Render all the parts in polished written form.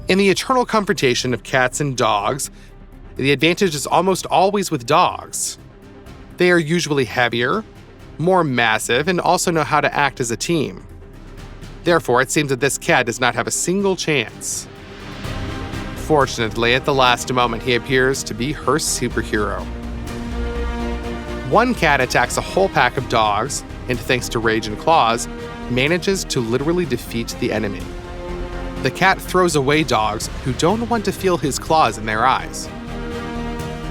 In the eternal confrontation of cats and dogs, the advantage is almost always with dogs. They are usually heavier, more massive, and also know how to act as a team. Therefore, it seems that this cat does not have a single chance. Fortunately, at the last moment, he appears to be her superhero. One cat attacks a whole pack of dogs, and thanks to rage and claws, manages to literally defeat the enemy. The cat throws away dogs who don't want to feel his claws in their eyes.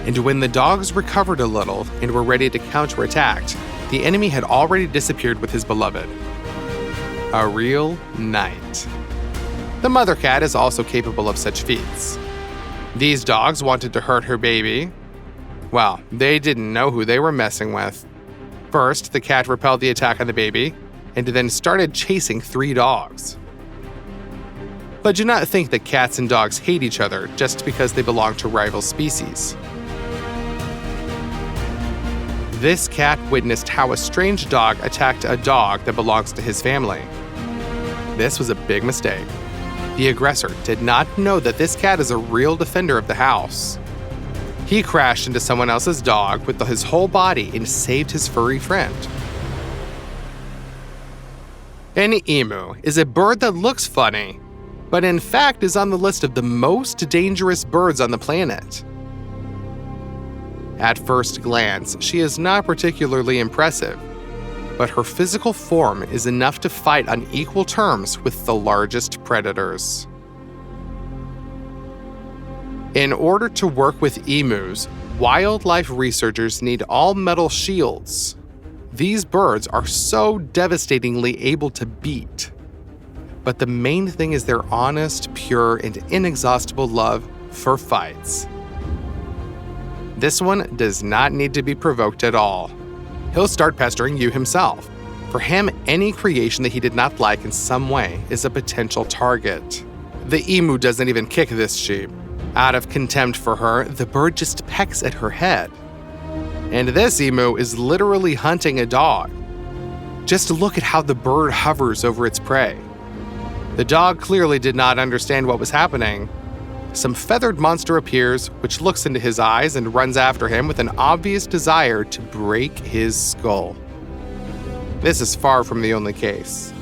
And when the dogs recovered a little and were ready to counterattack, the enemy had already disappeared with his beloved. A real knight. The mother cat is also capable of such feats. These dogs wanted to hurt her baby. Well, they didn't know who they were messing with. First, the cat repelled the attack on the baby, and then started chasing 3 dogs. But do not think that cats and dogs hate each other just because they belong to rival species. This cat witnessed how a strange dog attacked a dog that belongs to his family. This was a big mistake. The aggressor did not know that this cat is a real defender of the house. He crashed into someone else's dog with his whole body and saved his furry friend. An emu is a bird that looks funny, but in fact is on the list of the most dangerous birds on the planet. At first glance, she is not particularly impressive, but her physical form is enough to fight on equal terms with the largest predators. In order to work with emus, wildlife researchers need all-metal shields. These birds are so devastatingly able to beat. But the main thing is their honest, pure, and inexhaustible love for fights. This one does not need to be provoked at all. He'll start pestering you himself. For him, any creation that he did not like in some way is a potential target. The emu doesn't even kick this sheep. Out of contempt for her, the bird just pecks at her head. And this emu is literally hunting a dog. Just look at how the bird hovers over its prey. The dog clearly did not understand what was happening. Some feathered monster appears, which looks into his eyes and runs after him with an obvious desire to break his skull. This is far from the only case.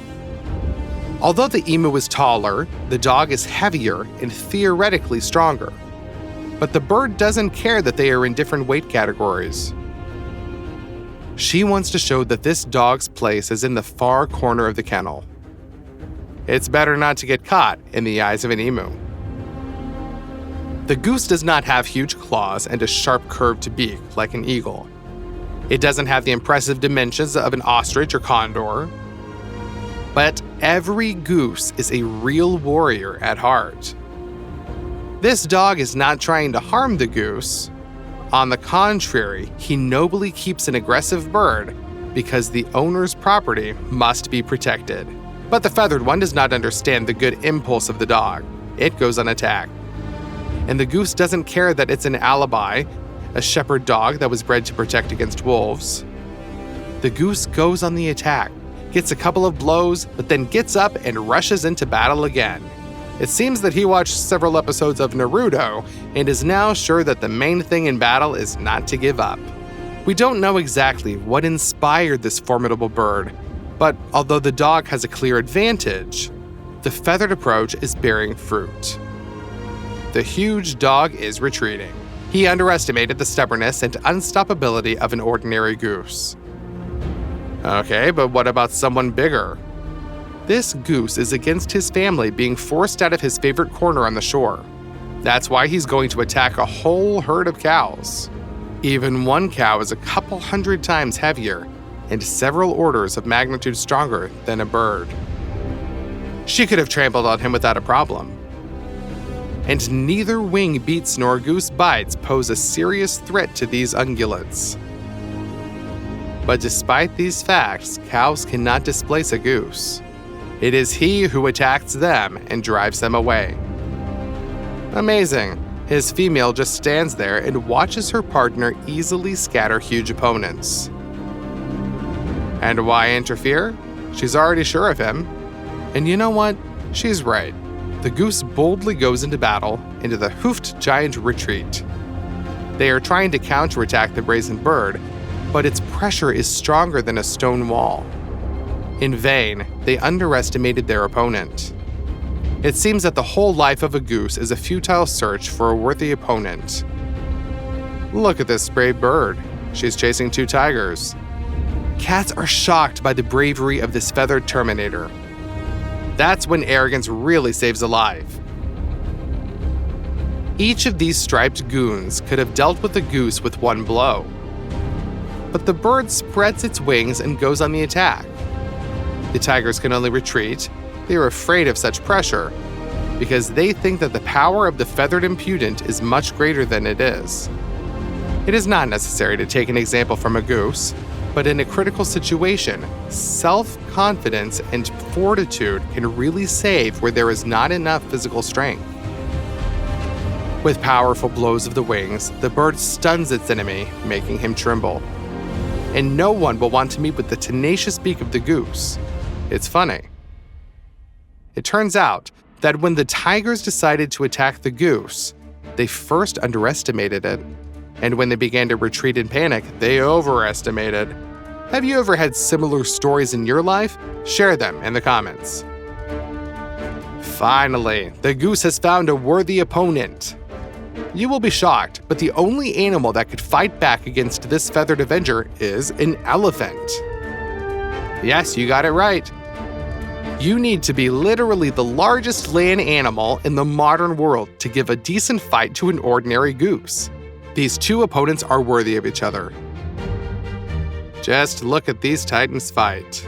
Although the emu is taller, the dog is heavier and theoretically stronger. But the bird doesn't care that they are in different weight categories. She wants to show that this dog's place is in the far corner of the kennel. It's better not to get caught in the eyes of an emu. The goose does not have huge claws and a sharp curved beak like an eagle. It doesn't have the impressive dimensions of an ostrich or condor. But every goose is a real warrior at heart. This dog is not trying to harm the goose. On the contrary, he nobly keeps an aggressive bird because the owner's property must be protected. But the feathered one does not understand the good impulse of the dog. It goes on attack. And the goose doesn't care that it's an alibi, a shepherd dog that was bred to protect against wolves. The goose goes on the attack, gets a couple of blows, but then gets up and rushes into battle again. It seems that he watched several episodes of Naruto and is now sure that the main thing in battle is not to give up. We don't know exactly what inspired this formidable bird, but although the dog has a clear advantage, the feathered approach is bearing fruit. The huge dog is retreating. He underestimated the stubbornness and unstoppability of an ordinary goose. Okay, but what about someone bigger? This goose is against his family being forced out of his favorite corner on the shore. That's why he's going to attack a whole herd of cows. Even one cow is a couple hundred times heavier and several orders of magnitude stronger than a bird. She could have trampled on him without a problem. And neither wing beats nor goose bites pose a serious threat to these ungulates. But despite these facts, cows cannot displace a goose. It is he who attacks them and drives them away. Amazing. His female just stands there and watches her partner easily scatter huge opponents. And why interfere? She's already sure of him. And you know what? She's right. The goose boldly goes into battle, into the hoofed giant retreat. They are trying to counterattack the brazen bird, but its pressure is stronger than a stone wall. In vain, they underestimated their opponent. It seems that the whole life of a goose is a futile search for a worthy opponent. Look at this brave bird. She's chasing 2 tigers. Cats are shocked by the bravery of this feathered terminator. That's when arrogance really saves a life. Each of these striped goons could have dealt with the goose with one blow. But the bird spreads its wings and goes on the attack. The tigers can only retreat. They are afraid of such pressure because they think that the power of the feathered impudent is much greater than it is. It is not necessary to take an example from a goose, but in a critical situation, self-confidence and fortitude can really save where there is not enough physical strength. With powerful blows of the wings, the bird stuns its enemy, making him tremble. And no one will want to meet with the tenacious beak of the goose. It's funny. It turns out that when the tigers decided to attack the goose, they first underestimated it. And when they began to retreat in panic, they overestimated. Have you ever had similar stories in your life? Share them in the comments. Finally, the goose has found a worthy opponent. You will be shocked, but the only animal that could fight back against this feathered avenger is an elephant. Yes, you got it right. You need to be literally the largest land animal in the modern world to give a decent fight to an ordinary goose. These 2 opponents are worthy of each other. Just look at these titans fight.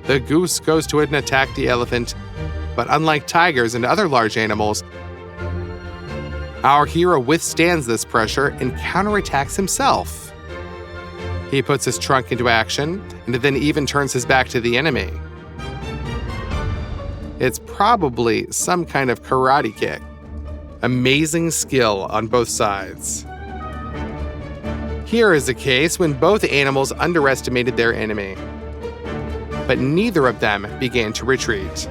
The goose goes to attack the elephant, but unlike tigers and other large animals, our hero withstands this pressure and counterattacks himself. He puts his trunk into action and then even turns his back to the enemy. It's probably some kind of karate kick. Amazing skill on both sides. Here is a case when both animals underestimated their enemy, but neither of them began to retreat.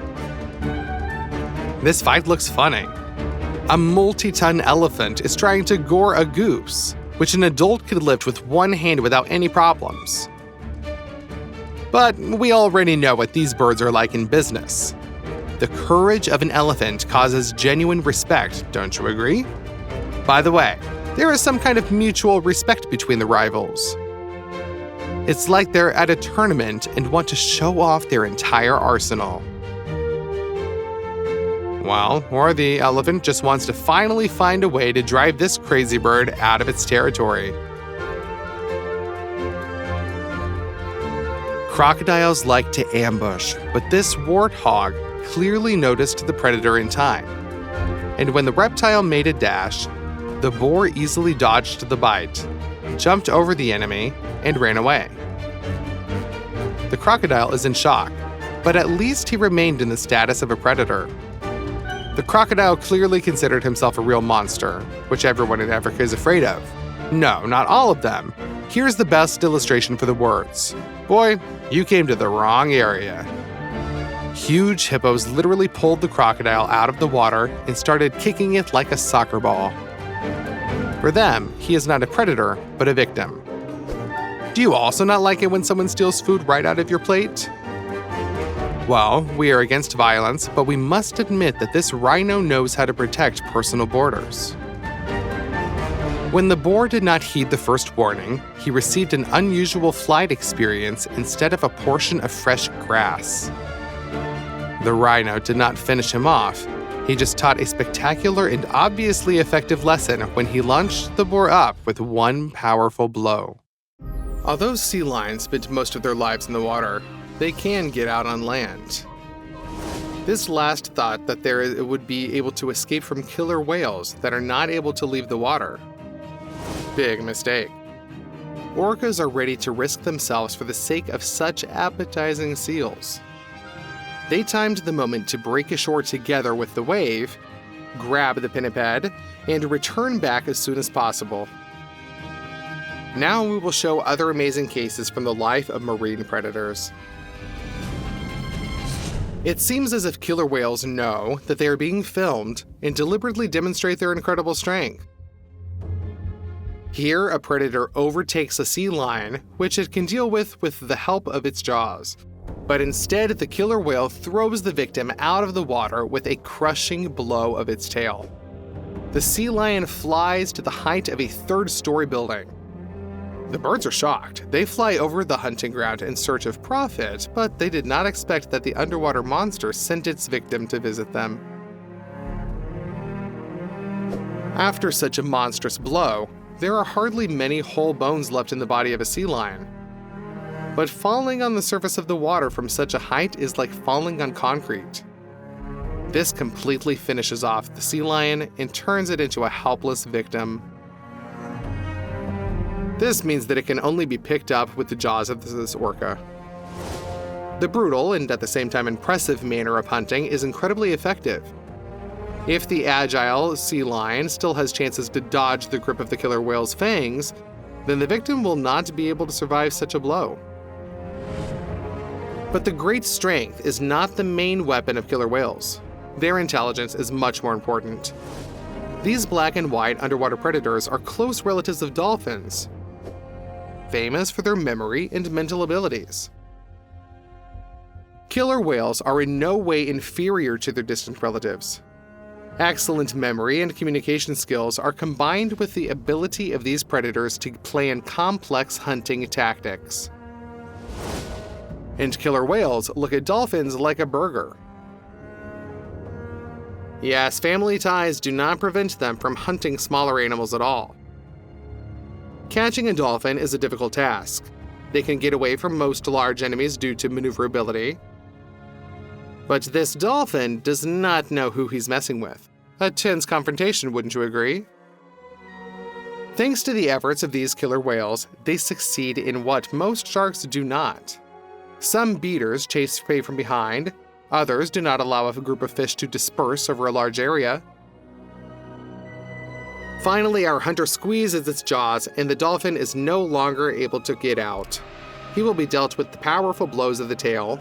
This fight looks funny. A multi-ton elephant is trying to gore a goose, which an adult could lift with one hand without any problems. But we already know what these birds are like in business. The courage of an elephant causes genuine respect, don't you agree? By the way, there is some kind of mutual respect between the rivals. It's like they're at a tournament and want to show off their entire arsenal. Well, or the elephant just wants to finally find a way to drive this crazy bird out of its territory. Crocodiles like to ambush, but this warthog clearly noticed the predator in time. And when the reptile made a dash, the boar easily dodged the bite, jumped over the enemy, and ran away. The crocodile is in shock, but at least he remained in the status of a predator. The crocodile clearly considered himself a real monster, which everyone in Africa is afraid of. No, not all of them. Here's the best illustration for the words. Boy, you came to the wrong area. Huge hippos literally pulled the crocodile out of the water and started kicking it like a soccer ball. For them, he is not a predator, but a victim. Do you also not like it when someone steals food right out of your plate? Well, we are against violence, but we must admit that this rhino knows how to protect personal borders. When the boar did not heed the first warning, he received an unusual flight experience instead of a portion of fresh grass. The rhino did not finish him off. He just taught a spectacular and obviously effective lesson when he launched the boar up with one powerful blow. Although sea lions spend most of their lives in the water, they can get out on land. This last thought that it would be able to escape from killer whales that are not able to leave the water. Big mistake. Orcas are ready to risk themselves for the sake of such appetizing seals. They timed the moment to break ashore together with the wave, grab the pinniped, and return back as soon as possible. Now we will show other amazing cases from the life of marine predators. It seems as if killer whales know that they are being filmed and deliberately demonstrate their incredible strength. Here, a predator overtakes a sea lion, which it can deal with the help of its jaws. But instead, the killer whale throws the victim out of the water with a crushing blow of its tail. The sea lion flies to the height of a third-story building. The birds are shocked. They fly over the hunting ground in search of profit, but they did not expect that the underwater monster sent its victim to visit them. After such a monstrous blow, there are hardly many whole bones left in the body of a sea lion. But falling on the surface of the water from such a height is like falling on concrete. This completely finishes off the sea lion and turns it into a helpless victim. This means that it can only be picked up with the jaws of this orca. The brutal and at the same time impressive manner of hunting is incredibly effective. If the agile sea lion still has chances to dodge the grip of the killer whale's fangs, then the victim will not be able to survive such a blow. But the great strength is not the main weapon of killer whales. Their intelligence is much more important. These black and white underwater predators are close relatives of dolphins, famous for their memory and mental abilities. Killer whales are in no way inferior to their distant relatives. Excellent memory and communication skills are combined with the ability of these predators to plan complex hunting tactics. And killer whales look at dolphins like a burger. Yes, family ties do not prevent them from hunting smaller animals at all. Catching a dolphin is a difficult task. They can get away from most large enemies due to maneuverability. But this dolphin does not know who he's messing with. A tense confrontation, wouldn't you agree? Thanks to the efforts of these killer whales, they succeed in what most sharks do not. Some beaters chase prey from behind, others do not allow a group of fish to disperse over a large area. Finally, our hunter squeezes its jaws, and the dolphin is no longer able to get out. He will be dealt with the powerful blows of the tail,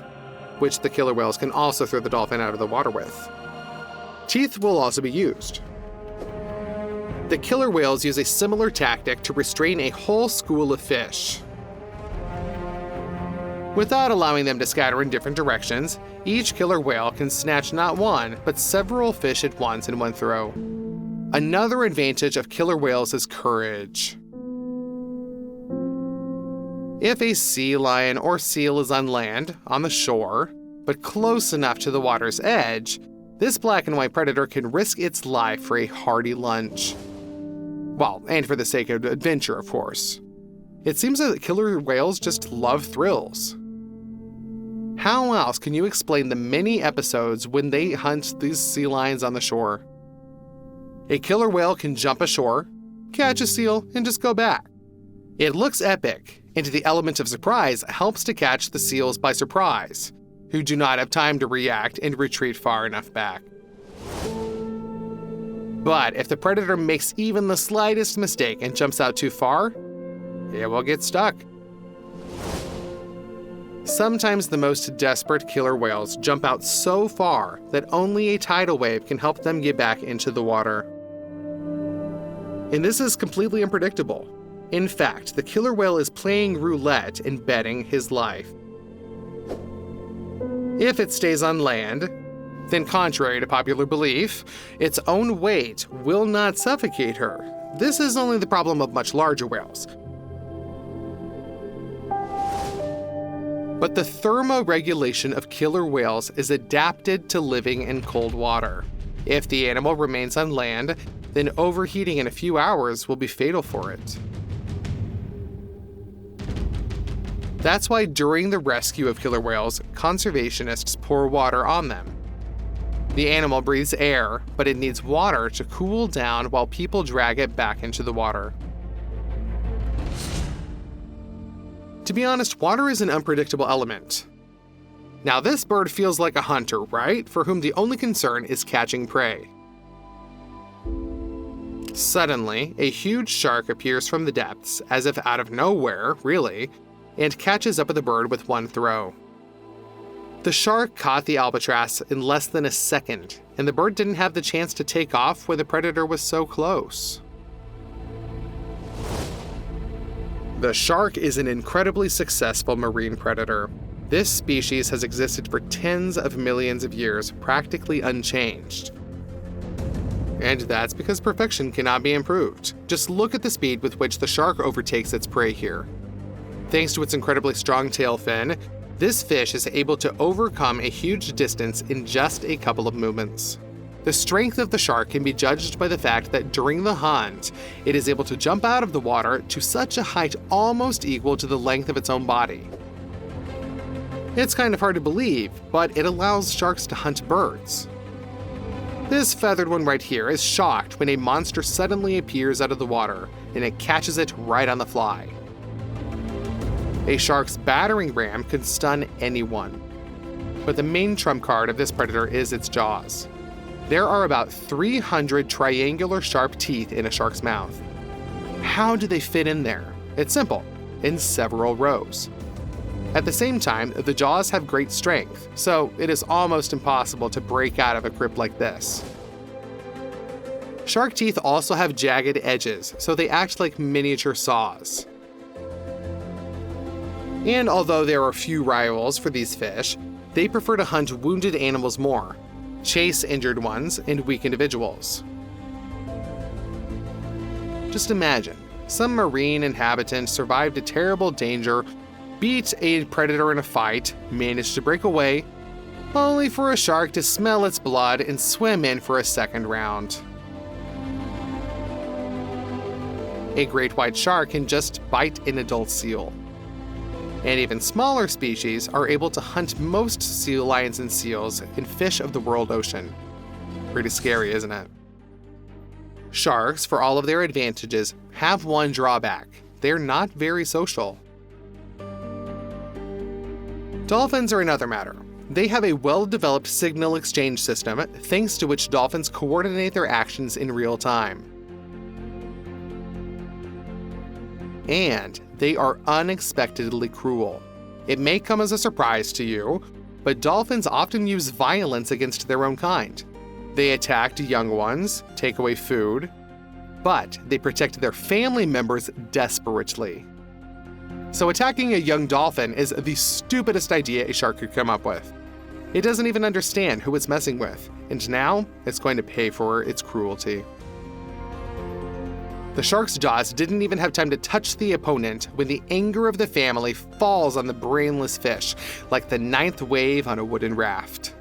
which the killer whales can also throw the dolphin out of the water with. Teeth will also be used. The killer whales use a similar tactic to restrain a whole school of fish. Without allowing them to scatter in different directions, each killer whale can snatch not one, but several fish at once in one throw. Another advantage of killer whales is courage. If a sea lion or seal is on land, on the shore, but close enough to the water's edge, this black and white predator can risk its life for a hearty lunch. Well, and for the sake of adventure, of course. It seems that killer whales just love thrills. How else can you explain the many episodes when they hunt these sea lions on the shore? A killer whale can jump ashore, catch a seal, and just go back. It looks epic, and the element of surprise helps to catch the seals by surprise, who do not have time to react and retreat far enough back. But if the predator makes even the slightest mistake and jumps out too far, it will get stuck. Sometimes the most desperate killer whales jump out so far that only a tidal wave can help them get back into the water. And this is completely unpredictable. In fact, the killer whale is playing roulette and betting his life. If it stays on land, then contrary to popular belief, its own weight will not suffocate her. This is only the problem of much larger whales. But the thermoregulation of killer whales is adapted to living in cold water. If the animal remains on land, then overheating in a few hours will be fatal for it. That's why during the rescue of killer whales, conservationists pour water on them. The animal breathes air, but it needs water to cool down while people drag it back into the water. To be honest, water is an unpredictable element. Now this bird feels like a hunter, right? For whom the only concern is catching prey. Suddenly, a huge shark appears from the depths, as if out of nowhere, really, and catches up with the bird with one throw. The shark caught the albatross in less than a second, and the bird didn't have the chance to take off when the predator was so close. The shark is an incredibly successful marine predator. This species has existed for tens of millions of years, practically unchanged. And that's because perfection cannot be improved. Just look at the speed with which the shark overtakes its prey here. Thanks to its incredibly strong tail fin, this fish is able to overcome a huge distance in just a couple of movements. The strength of the shark can be judged by the fact that during the hunt, it is able to jump out of the water to such a height almost equal to the length of its own body. It's kind of hard to believe, but it allows sharks to hunt birds. This feathered one right here is shocked when a monster suddenly appears out of the water, and it catches it right on the fly. A shark's battering ram can stun anyone. But the main trump card of this predator is its jaws. There are about 300 triangular sharp teeth in a shark's mouth. How do they fit in there? It's simple, in several rows. At the same time, the jaws have great strength, so it is almost impossible to break out of a grip like this. Shark teeth also have jagged edges, so they act like miniature saws. And although there are few rivals for these fish, they prefer to hunt wounded animals more, chase injured ones, and weak individuals. Just imagine, some marine inhabitant survived a terrible danger, beat a predator in a fight, managed to break away, only for a shark to smell its blood and swim in for a second round. A great white shark can just bite an adult seal. And even smaller species are able to hunt most sea lions and seals in fish of the world ocean. Pretty scary, isn't it? Sharks, for all of their advantages, have one drawback. They're not very social. Dolphins are another matter. They have a well-developed signal exchange system, thanks to which dolphins coordinate their actions in real time. And they are unexpectedly cruel. It may come as a surprise to you, but dolphins often use violence against their own kind. They attack young ones, take away food, but they protect their family members desperately. So attacking a young dolphin is the stupidest idea a shark could come up with. It doesn't even understand who it's messing with, and now it's going to pay for its cruelty. The shark's jaws didn't even have time to touch the opponent when the anger of the family falls on the brainless fish, like the ninth wave on a wooden raft.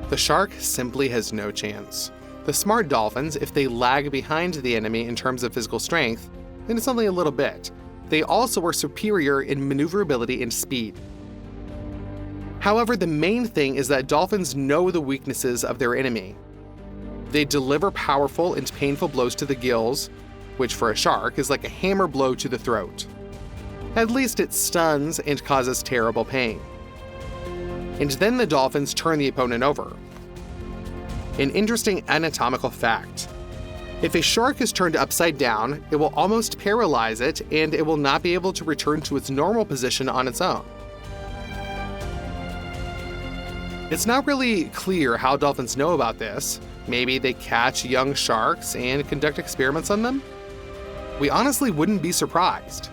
The shark simply has no chance. The smart dolphins, if they lag behind the enemy in terms of physical strength, then it's only a little bit. They also are superior in maneuverability and speed. However, the main thing is that dolphins know the weaknesses of their enemy. They deliver powerful and painful blows to the gills, which for a shark is like a hammer blow to the throat. At least it stuns and causes terrible pain. And then the dolphins turn the opponent over. An interesting anatomical fact. If a shark is turned upside down, it will almost paralyze it, and it will not be able to return to its normal position on its own. It's not really clear how dolphins know about this. Maybe they catch young sharks and conduct experiments on them? We honestly wouldn't be surprised.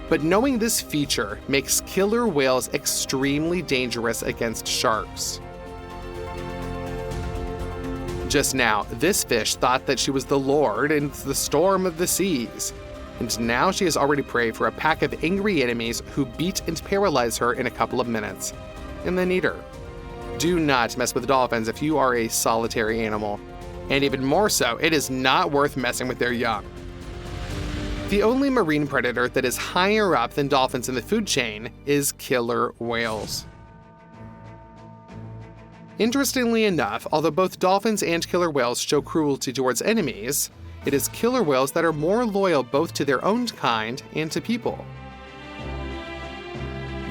But knowing this feature makes killer whales extremely dangerous against sharks. Just now, this fish thought that she was the lord and the storm of the seas. And now she is already prey for a pack of angry enemies who beat and paralyze her in a couple of minutes, and then eat her. Do not mess with dolphins if you are a solitary animal. And even more so, it is not worth messing with their young. The only marine predator that is higher up than dolphins in the food chain is killer whales. Interestingly enough, although both dolphins and killer whales show cruelty towards enemies, it is killer whales that are more loyal both to their own kind and to people.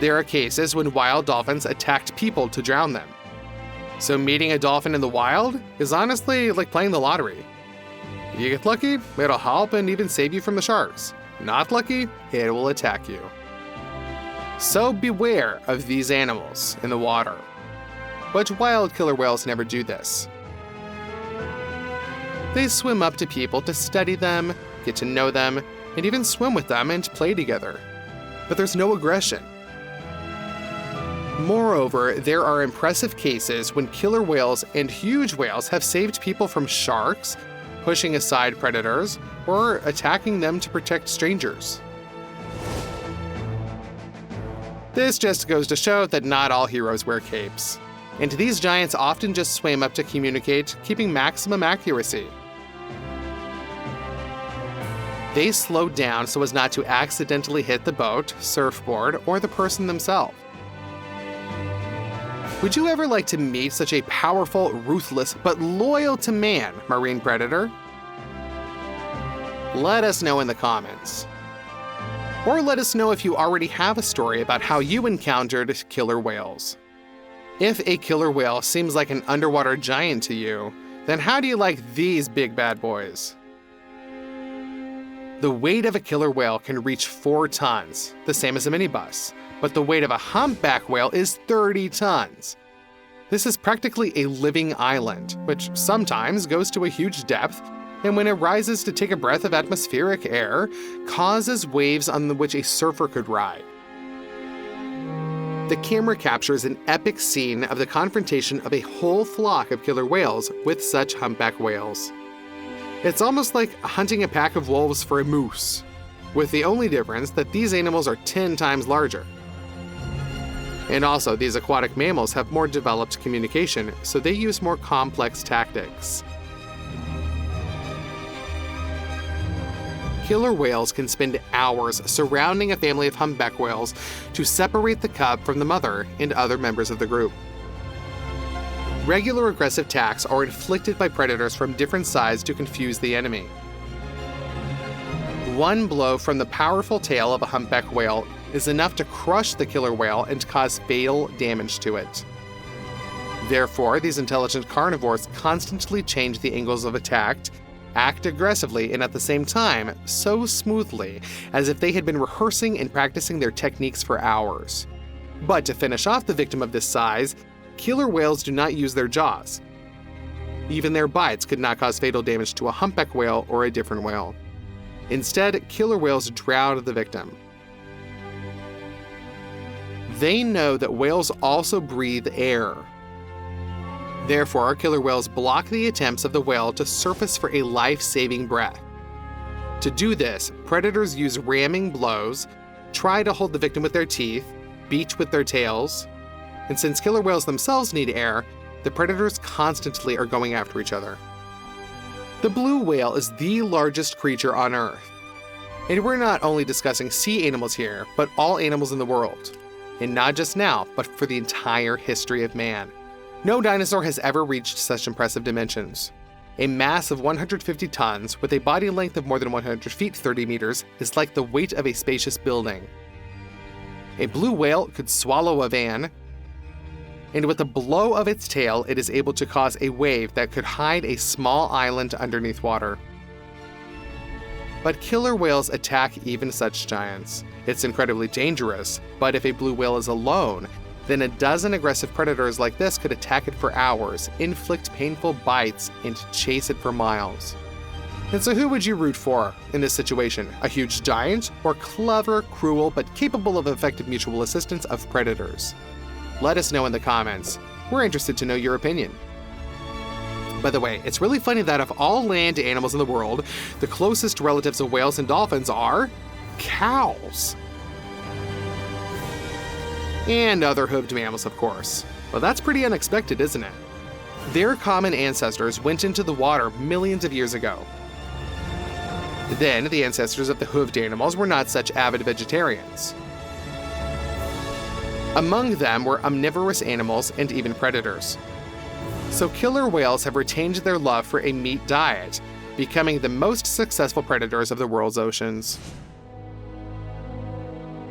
There are cases when wild dolphins attacked people to drown them. So meeting a dolphin in the wild is honestly like playing the lottery. If you get lucky, it'll help and even save you from the sharks. Not lucky, it will attack you. So beware of these animals in the water. But wild killer whales never do this. They swim up to people to study them, get to know them, and even swim with them and play together. But there's no aggression. Moreover, there are impressive cases when killer whales and huge whales have saved people from sharks, pushing aside predators, or attacking them to protect strangers. This just goes to show that not all heroes wear capes, and these giants often just swim up to communicate, keeping maximum accuracy. They slow down so as not to accidentally hit the boat, surfboard, or the person themselves. Would you ever like to meet such a powerful, ruthless, but loyal to man marine predator? Let us know in the comments. Or let us know if you already have a story about how you encountered killer whales. If a killer whale seems like an underwater giant to you, then how do you like these big bad boys? The weight of a killer whale can reach 4 tons, the same as a minibus, but the weight of a humpback whale is 30 tons. This is practically a living island, which sometimes goes to a huge depth, and when it rises to take a breath of atmospheric air, causes waves on which a surfer could ride. The camera captures an epic scene of the confrontation of a whole flock of killer whales with such humpback whales. It's almost like hunting a pack of wolves for a moose, with the only difference that these animals are 10 times larger. And also, these aquatic mammals have more developed communication, so they use more complex tactics. Killer whales can spend hours surrounding a family of humpback whales to separate the cub from the mother and other members of the group. Regular aggressive attacks are inflicted by predators from different sides to confuse the enemy. One blow from the powerful tail of a humpback whale is enough to crush the killer whale and cause fatal damage to it. Therefore, these intelligent carnivores constantly change the angles of attack, act aggressively, and at the same time, so smoothly, as if they had been rehearsing and practicing their techniques for hours. But to finish off the victim of this size, killer whales do not use their jaws. Even their bites could not cause fatal damage to a humpback whale or a different whale. Instead, killer whales drown the victim. They know that whales also breathe air. Therefore, killer whales block the attempts of the whale to surface for a life-saving breath. To do this, predators use ramming blows, try to hold the victim with their teeth, beat with their tails, and since killer whales themselves need air, the predators constantly are going after each other. The blue whale is the largest creature on Earth. And we're not only discussing sea animals here, but all animals in the world. And not just now, but for the entire history of man. No dinosaur has ever reached such impressive dimensions. A mass of 150 tons with a body length of more than 100 feet 30 meters is like the weight of a spacious building. A blue whale could swallow a van, and with a blow of its tail, it is able to cause a wave that could hide a small island underneath water. But killer whales attack even such giants. It's incredibly dangerous, but if a blue whale is alone, then a dozen aggressive predators like this could attack it for hours, inflict painful bites, and chase it for miles. And so who would you root for in this situation? A huge giant, or clever, cruel, but capable of effective mutual assistance of predators? Let us know in the comments. We're interested to know your opinion. By the way, it's really funny that of all land animals in the world, the closest relatives of whales and dolphins are cows. And other hoofed mammals, of course. Well, that's pretty unexpected, isn't it? Their common ancestors went into the water millions of years ago. Then, the ancestors of the hoofed animals were not such avid vegetarians. Among them were omnivorous animals and even predators. So killer whales have retained their love for a meat diet, becoming the most successful predators of the world's oceans.